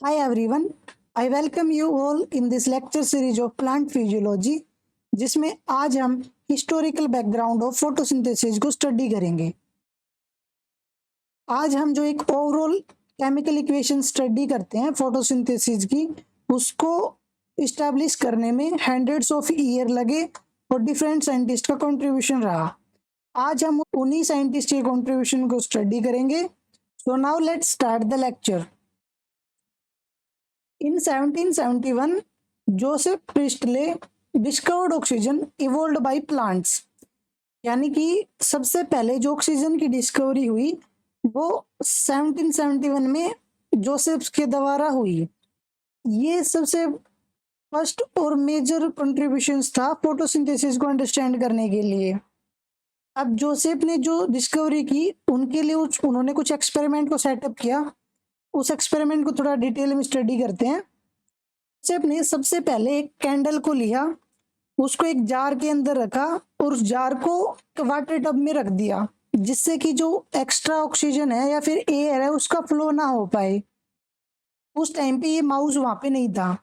Hi everyone, I welcome you all in this lecture series of plant physiology जिसमें आज हम historical background of photosynthesis को study करेंगे। आज हम जो एक ओवरऑल केमिकल इक्वेशन स्टडी करते हैं फोटोसिंथेसिस की, उसको इस्टेब्लिश करने में हंड्रेड्स ऑफ ईयर लगे और डिफरेंट साइंटिस्ट का कंट्रीब्यूशन रहा। आज हम उन्हीं साइंटिस्ट के कंट्रीब्यूशन को स्टडी करेंगे। So now let's start the lecture. In 1771, Joseph Priestley discovered oxygen evolved by plants, यानी कि सबसे पहले जो ऑक्सीजन की डिस्कवरी हुई वो 1771 में जोसेफ के द्वारा हुई। ये सबसे फर्स्ट और मेजर कंट्रीब्यूशंस था फोटोसिंथेसिस को अंडरस्टैंड करने के लिए। अब जोसेफ ने जो डिस्कवरी की उनके लिए उन्होंने कुछ एक्सपेरिमेंट को सेटअप किया। उस एक्सपेरिमेंट को थोड़ा डिटेल में स्टडी करते हैं। जोसेफ ने सबसे पहले एक कैंडल को लिया, उसको एक जार के अंदर रखा और उस जार को वाटर टब में रख दिया, जिससे कि जो एक्स्ट्रा ऑक्सीजन है या फिर एयर है उसका फ्लो ना हो पाए। उस टाइम पे ये माउस वहां पे नहीं था।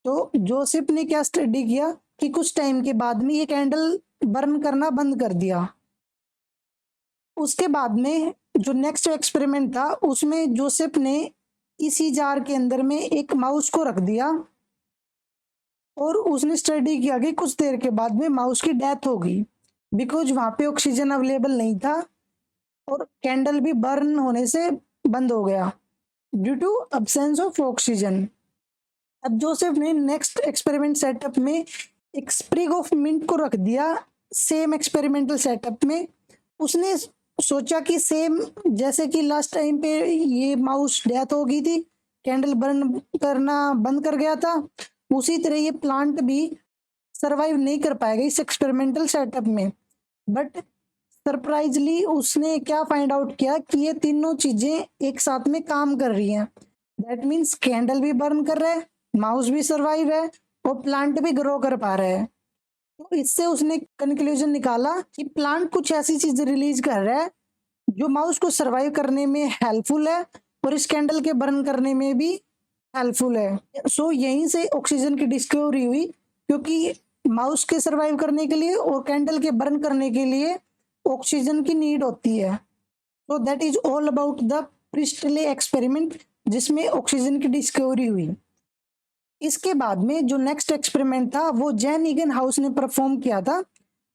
तो जोसेफ ने क्या स्टडी किया कि कुछ टाइम के बाद में ये कैंडल बर्न करना बंद कर दिया। उसके बाद में जो नेक्स्ट एक्सपेरिमेंट था उसमें जोसेफ ने इसी जार के अंदर में एक माउस को रख दिया और उसने स्टडी किया कि कुछ देर के बाद में माउस की डेथ हो गई, बिकॉज वहां पे ऑक्सीजन अवेलेबल नहीं था और कैंडल भी बर्न होने से बंद हो गया due to absence of oxygen. अब जोसेफ ने नेक्स्ट एक्सपेरिमेंट सेटअप में एक स्प्रिग ऑफ मिंट को रख दिया सेम एक्सपेरिमेंटल सेटअप में। उसने सोचा कि सेम जैसे कि लास्ट टाइम पे ये माउस डेथ हो गई थी, कैंडल बर्न करना बंद कर गया था, उसी तरह ये प्लांट भी सरवाइव नहीं कर पाएगा इस एक्सपेरिमेंटल सेटअप में। बट सरप्राइजली उसने क्या फाइंड आउट किया कि ये तीनों चीजें एक साथ में काम कर रही हैं। दैट मीन्स कैंडल भी बर्न कर रहा है, माउस भी सरवाइव है और प्लांट भी ग्रो कर पा रहा है। तो इससे उसने कंक्लूजन निकाला कि प्लांट कुछ ऐसी चीज रिलीज कर रहा है जो माउस को सरवाइव करने में हेल्पफुल है और इस कैंडल के बर्न करने में भी हेल्पफुल है। सो यहीं से ऑक्सीजन की डिस्कवरी हुई, क्योंकि माउस के सरवाइव करने के लिए और कैंडल के बर्न करने के लिए ऑक्सीजन की नीड होती है। So that is all about the Presley experiment जिसमें ऑक्सीजन की डिस्कवरी हुई। इसके बाद में जो नेक्स्ट एक्सपेरिमेंट था वो जैन इगनहाउस ने परफॉर्म किया था,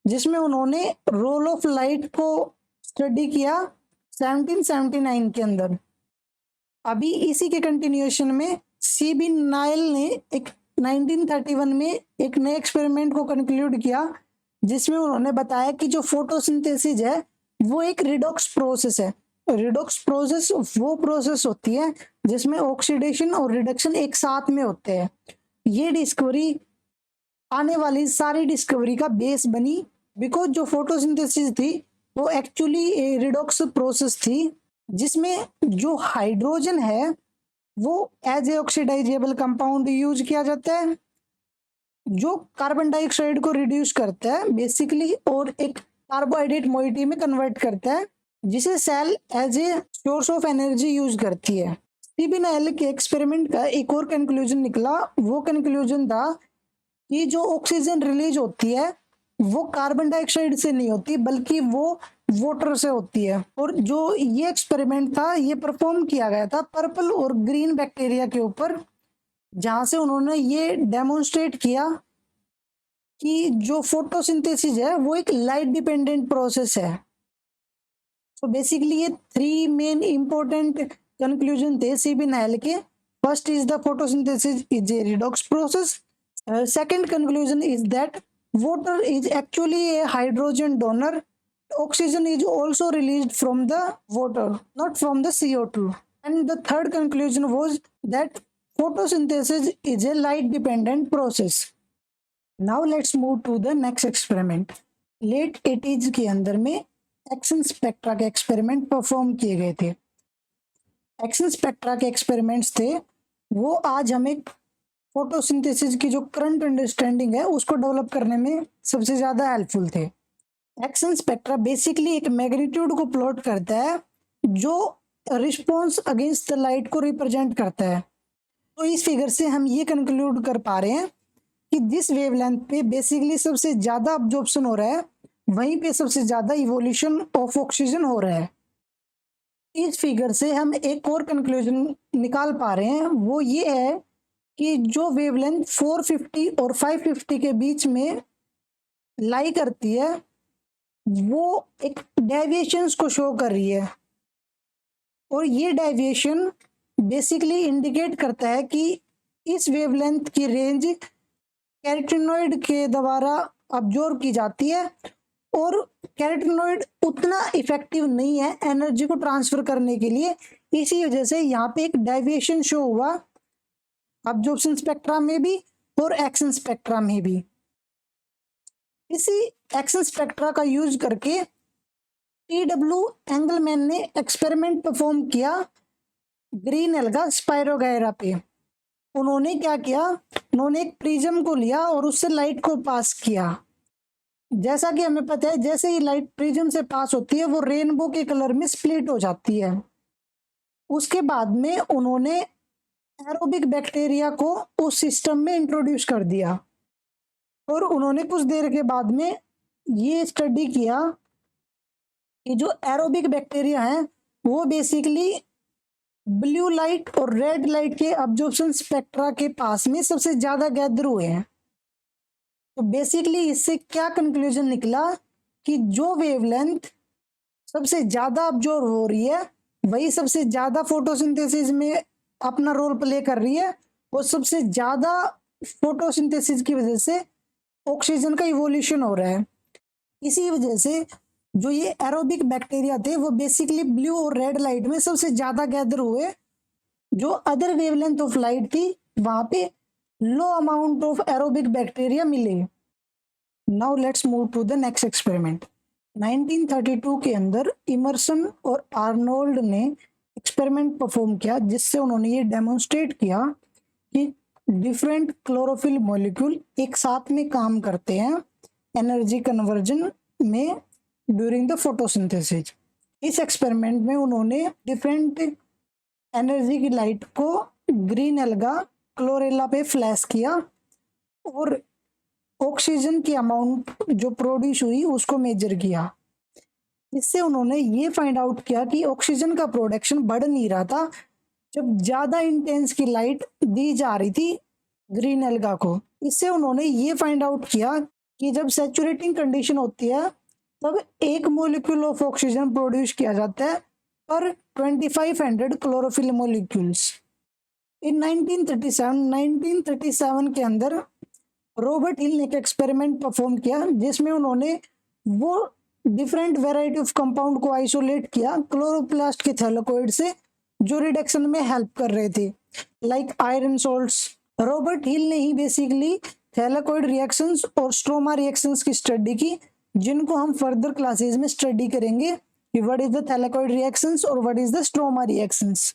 जिसमें उन्होंने रोल ऑफ लाइट को स्टडी किया 1779 के अंदर। अभी इसी के कंटिन्यूएशन में सीबी नायल ने एक 1931 में एक नए एक्सपेरिमेंट को कंक्लूड किया, जिसमें उन्होंने बताया कि जो फोटोसिंथेसिस है वो एक रिडॉक्स प्रोसेस है। रिडॉक्स प्रोसेस वो प्रोसेस होती है जिसमें ऑक्सीडेशन और रिडक्शन एक साथ में होते हैं। ये डिस्कवरी आने वाली सारी डिस्कवरी का बेस बनी, बिकॉज जो फोटोसिंथेसिस थी वो एक्चुअली रिडॉक्स प्रोसेस थी, जिसमें जो हाइड्रोजन है वो as a oxidisable compound use किया जाता है, जो कार्बन डाइऑक्साइड को रिड्यूस करता है बेसिकली और एक कार्बोहाइड्रेट मोइटी में कन्वर्ट करता है, जिसे cell as a source of energy use करती है। सीबीनाइल के एक्सपेरिमेंट का एक और कंक्लूजन निकला। वो कंक्लूजन था कि जो ऑक्सीजन रिलीज होती है वो कार्बन डाइऑक्साइड से नहीं होती, बल्कि वो वाटर से होती है। और जो ये एक्सपेरिमेंट था ये परफॉर्म किया गया था पर्पल और ग्रीन बैक्टीरिया के ऊपर, जहां से उन्होंने ये डेमोन्स्ट्रेट किया कि जो फोटोसिंथेसिस है वो एक लाइट डिपेंडेंट प्रोसेस है। सो बेसिकली ये थ्री मेन इंपॉर्टेंट कंक्लूजन थे सीबीनाइल के। First is the photosynthesis is a redox process. Second conclusion is that water is actually a hydrogen donor. Oxygen is also released from the water, not from the CO2. And the third conclusion was that photosynthesis is a light dependent process. Now let's move to the next experiment. Late 80s के अंदर में action spectra के experiment perform किए गए थे। Action spectra के experiments थे वो आज हमें फोटोसिंथेसिस की जो करंट अंडरस्टैंडिंग है उसको डेवलप करने में सबसे ज्यादा हेल्पफुल थे। एक्शन स्पेक्ट्रा बेसिकली एक मैग्नीट्यूड को प्लॉट करता है जो रिस्पॉन्स अगेंस्ट द लाइट को रिप्रेजेंट करता है। तो इस फिगर से हम ये कंक्लूड कर पा रहे हैं कि जिस वेवलेंथ पे बेसिकली सबसे ज्यादा अब्जॉर्प्शन हो रहा है वहीं पे सबसे ज्यादा इवोल्यूशन ऑफ ऑक्सीजन हो रहा है। इस फिगर से हम एक और कंक्लूजन निकाल पा रहे हैं, वो ये है कि जो वेवलेंथ 450 और 550 के बीच में लाई करती है वो एक डेविएशंस को शो कर रही है, और ये डेविएशन बेसिकली इंडिकेट करता है कि इस वेवलेंथ की रेंज कैरोटीनॉइड के द्वारा अब्जॉर्ब की जाती है, और कैरोटीनॉइड उतना इफेक्टिव नहीं है एनर्जी को ट्रांसफर करने के लिए। इसी वजह से यहाँ पे एक डेविएशन शो हुआ अब्जॉर्प्शन स्पेक्ट्रा में भी और एक्शन स्पेक्ट्रा में भी। इसी एक्शन स्पेक्ट्रा का यूज करके टी.डब्ल्यू. एंगलमैन ने एक्सपेरिमेंट परफॉर्म किया ग्रीन एल्गा स्पायरोगायरा पे। उन्होंने क्या किया, उन्होंने एक प्रिज्म को लिया और उससे लाइट को पास किया। जैसा कि हमें पता है जैसे ही लाइट प्रिज्म से पास होती है वो रेनबो के कलर में स्प्लिट हो जाती है। उसके बाद में उन्होंने एरोबिक बैक्टीरिया को उस सिस्टम में इंट्रोड्यूस कर दिया, और उन्होंने कुछ देर के बाद में ये स्टडी किया कि जो एरोबिक बैक्टीरिया हैं वो बेसिकली ब्लू लाइट और रेड लाइट के अब्जॉर्प्शन स्पेक्ट्रा के पास में सबसे ज्यादा गैदर हुए हैं। तो बेसिकली इससे क्या कंक्लूजन निकला कि जो वेवलेंथ सबसे ज्यादा अब्जॉर्ब हो रही है वही सबसे ज्यादा फोटोसिंथेसिस में अपना रोल प्ले कर रही है, और सबसे ज्यादा फोटोसिंथेसिस की वजह से ऑक्सीजन का इवोल्यूशन हो रहा है। इसी वजह से जो ये एरोबिक बैक्टीरिया थे वो बेसिकली ब्लू और रेड लाइट में सबसे ज्यादा गैदर हुए। जो अदर वेवलेंथ ऑफ लाइट थी वहां पे low amount of aerobic bacteria मिले। Now let's move to the next experiment. 1932 के अंदर इमर्सन और आर्नोल्ड ने एक्सपेरिमेंट परफॉर्म किया जिससे उन्होंने ये डेमोन्स्ट्रेट किया कि डिफरेंट क्लोरोफिल मॉलिक्यूल एक साथ में काम करते हैं एनर्जी कन्वर्जन में ड्यूरिंग द फोटोसिंथेसिस। इस एक्सपेरिमेंट में उन्होंने डिफरेंट एनर्जी की लाइट को ग्रीन एल्गा क्लोरेला पे फ्लैश किया और ऑक्सीजन की अमाउंट जो प्रोड्यूस हुई उसको मेजर किया। इससे उन्होंने ये फाइंड आउट किया कि ऑक्सीजन का प्रोडक्शन बढ़ नहीं रहा था जब ज्यादा इंटेंस की लाइट दी जा रही थी ग्रीन एल्गा को। इससे उन्होंने ये फाइंड आउट किया कि जब सैचुरेटिंग कंडीशन होती है तब 1 मोलिक्यूल ऑफ ऑक्सीजन प्रोड्यूस किया जाता है पर 2500 क्लोरोफिल मॉलिक्यूल्स। इन 1937 के अंदर रॉबर्ट हिल ने एक एक्सपेरिमेंट परफॉर्म किया जिसमें उन्होंने वो डिफरेंट वेराइटी ऑफ कंपाउंड को आइसोलेट किया क्लोरोप्लास्ट के थैलेकॉइड से जो रिडक्शन में हेल्प कर रहे थे, like iron salts. Robert Hill ने ही बेसिकली थैलेकॉइड रिएक्शंस और स्ट्रोमा रिएक्शंस की स्टडी की, जिनको हम फर्दर क्लासेस में स्टडी करेंगे कि what is the thylakoid reactions और what is the stroma reactions.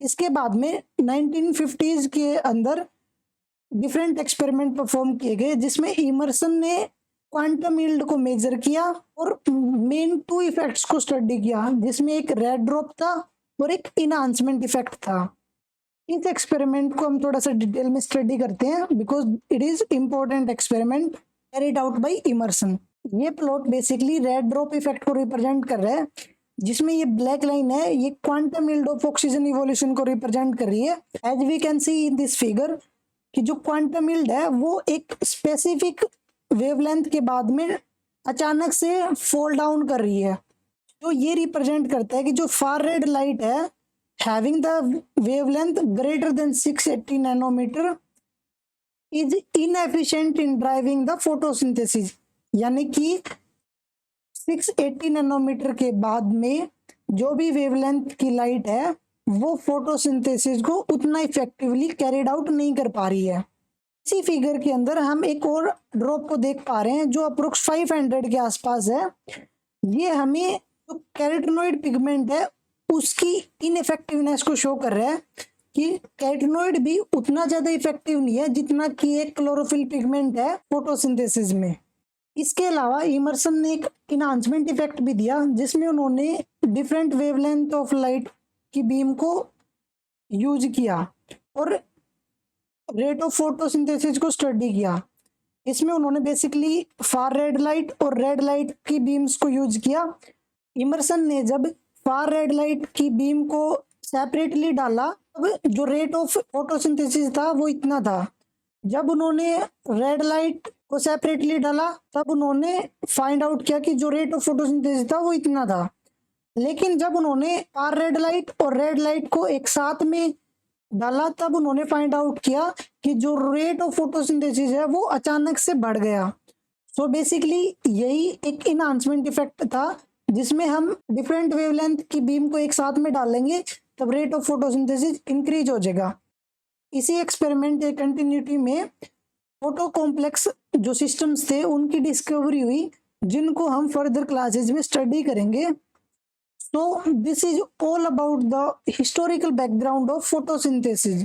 इसके बाद में 1950s के अंदर डिफरेंट एक्सपेरिमेंट परफॉर्म किए गए जिसमें इमर्सन ने क्वांटम यील्ड को मेजर किया और मेन 2 इफेक्ट्स को स्टडी किया जिसमें एक रेड ड्रॉप था और एक इनहांसमेंट इफेक्ट था। इस एक्सपेरिमेंट को हम थोड़ा सा डिटेल में स्टडी करते हैं because it is important experiment carried out by Emerson. ये plot basically red drop effect को रिप्रेजेंट कर रहा है, जिसमें ये ब्लैक लाइन है ये quantum yield of oxygen evolution को रिप्रेजेंट कर रही है। As we can see in this figure कि जो क्वांटम यील्ड है वो एक स्पेसिफिक वेवलेंथ के बाद में अचानक से फॉल डाउन कर रही है। तो ये रिप्रेजेंट करता है कि जो फार रेड लाइट है having the wavelength greater than 680 nanometre is inefficient in driving the photosynthesis, यानी कि 680 नैनोमीटर के बाद में जो भी वेवलेंथ की लाइट है वो फोटोसिंथेसिस को उतना इफेक्टिवली कैरिड आउट नहीं कर पा रही है। इसी फिगर के अंदर हम एक और ड्रॉप को देख पा रहे हैं जो अप्रोक्स 500 के आसपास है। ये हमें जो कैरोटीनॉइड पिगमेंट है उसकी इनइफेक्टिवनेस को शो कर रहा है कि कैरोटीनॉइड भी उतना ज्यादा इफेक्टिव नहीं है जितना कि एक क्लोरोफिल पिगमेंट है फोटोसिंथेसिस में। इसके अलावा इमर्सन ने एक इनहांसमेंट इफेक्ट भी दिया जिसमें उन्होंने डिफरेंट वेवलेंथ ऑफ लाइट की बीम को यूज किया और रेट ऑफ फोटोसिंथेसिस को स्टडी किया। इसमें उन्होंने बेसिकली फार रेड लाइट और रेड लाइट की बीम्स को यूज किया। इमर्सन ने जब फार रेड लाइट की बीम को सेपरेटली डाला तब जो रेट ऑफ फोटोसिंथेसिस था वो इतना था। जब उन्होंने रेड लाइट को सेपरेटली डाला तब उन्होंने फाइंड आउट किया कि जो रेट ऑफ फोटोसिंथेसिस था वो इतना था। लेकिन जब उन्होंने फार रेड लाइट और रेड लाइट को एक साथ में डाला तब उन्होंने फाइंड आउट किया कि जो रेट ऑफ फोटोसिंथेसिस है वो अचानक से बढ़ गया। सो बेसिकली यही एक इनहांसमेंट इफेक्ट था, जिसमें हम डिफरेंट वेवलेंथ की बीम को एक साथ में डालेंगे तब रेट ऑफ फोटोसिंथेसिस इंक्रीज हो जाएगा। इसी एक्सपेरिमेंट के कंटिन्यूटी में फोटो कॉम्प्लेक्स जो सिस्टम्स थे उनकी डिस्कवरी हुई, जिनको हम फर्दर क्लासेस में स्टडी करेंगे। So this is all about the historical background of photosynthesis.